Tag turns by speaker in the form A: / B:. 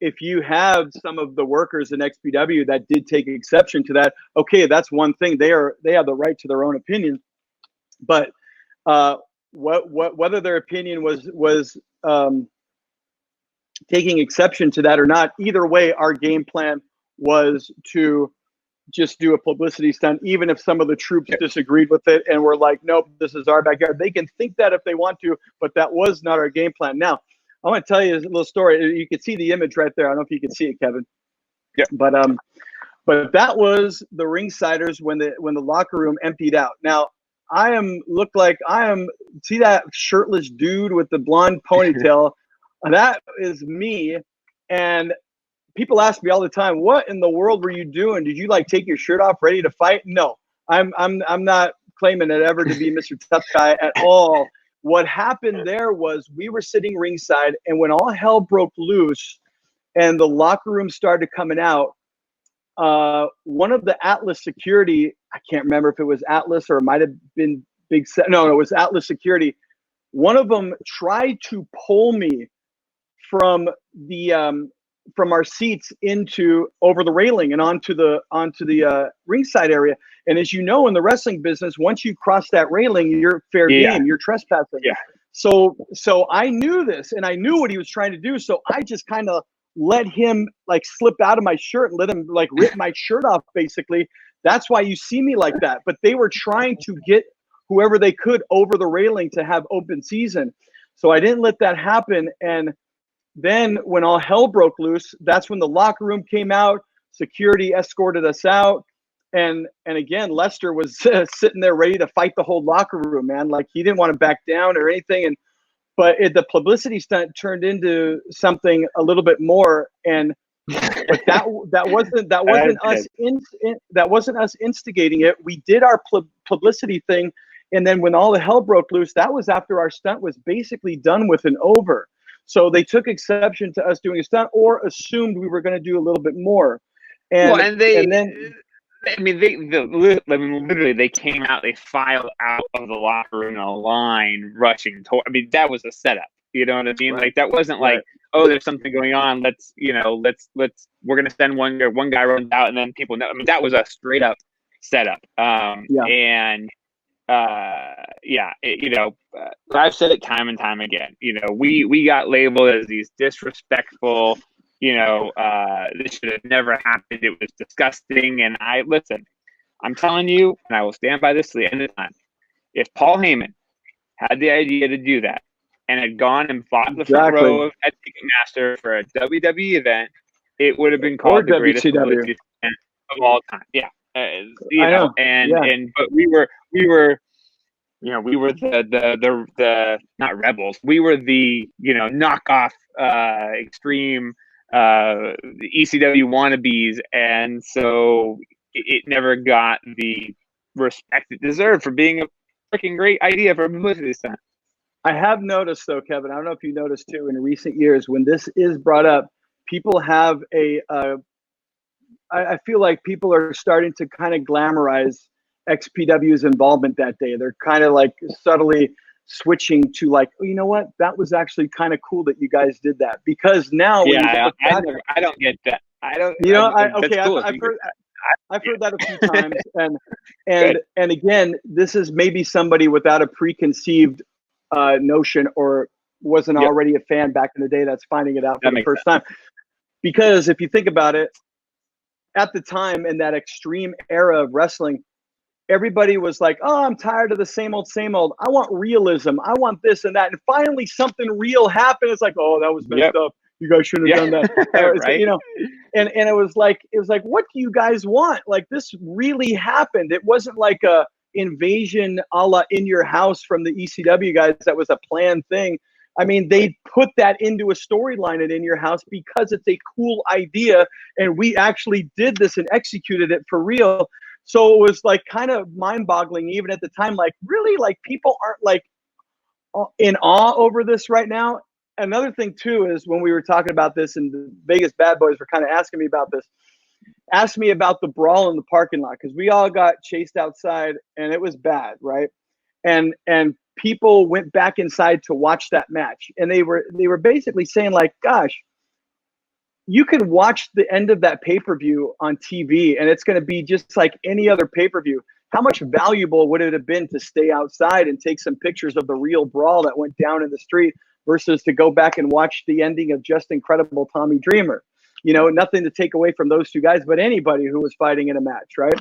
A: if you have some of the workers in XPW that did take exception to that, okay, that's one thing. They have the right to their own opinion. But whether their opinion was taking exception to that or not, either way, our game plan was to just do a publicity stunt, even if some of the troops disagreed with it and were like, nope, this is our backyard. They can think that if they want to, but that was not our game plan. Now, I want to tell you a little story. You can see the image right there. I don't know if you can see it, Kevin.
B: Yeah.
A: But that was the ringsiders when the locker room emptied out. Now, see that shirtless dude with the blonde ponytail? That is me. And people ask me all the time, what in the world were you doing? Did you like take your shirt off ready to fight? No, I'm not claiming it ever to be Mr. Tough Guy at all. What happened there was we were sitting ringside, and when all hell broke loose and the locker room started coming out, one of the Atlas security, I can't remember if it was Atlas or it might have been Big Set. No, it was Atlas security. One of them tried to pull me from our seats over the railing and onto the ringside area. And as you know, in the wrestling business, once you cross that railing, you're fair game. You're trespassing.
B: Yeah.
A: So I knew this, and I knew what he was trying to do. So I just kind of let him like slip out of my shirt and let him like rip my shirt off. Basically, that's why you see me like that. But they were trying to get whoever they could over the railing to have open season. So I didn't let that happen. And then when all hell broke loose, that's when the locker room came out. Security escorted us out. And again, Lester was sitting there ready to fight the whole locker room, man. Like he didn't want to back down or anything. But the publicity stunt turned into something a little bit more. But that wasn't us instigating it. We did our publicity thing. And then when all the hell broke loose, that was after our stunt was basically done with and over. So they took exception to us doing a stunt or assumed we were going to do a little bit more.
B: Literally, they came out, they filed out of the locker room in a line, rushing toward. I mean, that was a setup. You know what I mean? Right. Like that wasn't like, oh, there's something going on. Let's we're going to send one guy runs out, and then people know. I mean, that was a straight up setup. I've said it time and time again. We got labeled as these disrespectful. This should have never happened. It was disgusting. And I'm telling you, and I will stand by this to the end of time. If Paul Heyman had the idea to do that and had gone and fought the front row of at Ticketmaster for a WWE event, it would have been called the greatest publicity event of all time. Yeah. But we were the not rebels. We were the knockoff extreme ECW wannabes, and so it never got the respect it deserved for being a freaking great idea for a publicity stunt.
A: I have noticed though, Kevin, I don't know if you noticed too, in recent years when this is brought up, people have I feel like people are starting to kind of glamorize XPW's involvement that day. They're kind of like subtly switching to like, oh, you know what? That was actually kind of cool that you guys did that, because now
B: I don't get that. I don't.
A: I've heard that a few times, and again, this is maybe somebody without a preconceived notion or wasn't already a fan back in the day that's finding it out for the first time. Because if you think about it, at the time in that extreme era of wrestling, everybody was like, oh, I'm tired of the same old. I want realism. I want this and that. And finally something real happened. It's like, oh, that was messed up. You guys shouldn't have done that.
B: Right.
A: And it was like, what do you guys want? Like, this really happened. It wasn't like a invasion a la In Your House from the ECW guys. That was a planned thing. I mean, they put that into a storyline at In Your House because it's a cool idea. And we actually did this and executed it for real. So it was like kind of mind-boggling even at the time. Like, really, like people aren't like in awe over this right now. Another thing too is when we were talking about this and the Vegas Bad Boys were kind of asking me about this, asked me about the brawl in the parking lot, because we all got chased outside and it was bad, right? And people went back inside to watch that match, and they were basically saying like, gosh, you can watch the end of that pay-per-view on TV, and it's going to be just like any other pay-per-view. How much valuable would it have been to stay outside and take some pictures of the real brawl that went down in the street versus to go back and watch the ending of Just Incredible Tommy Dreamer? You know, nothing to take away from those two guys, but anybody who was fighting in a match, right?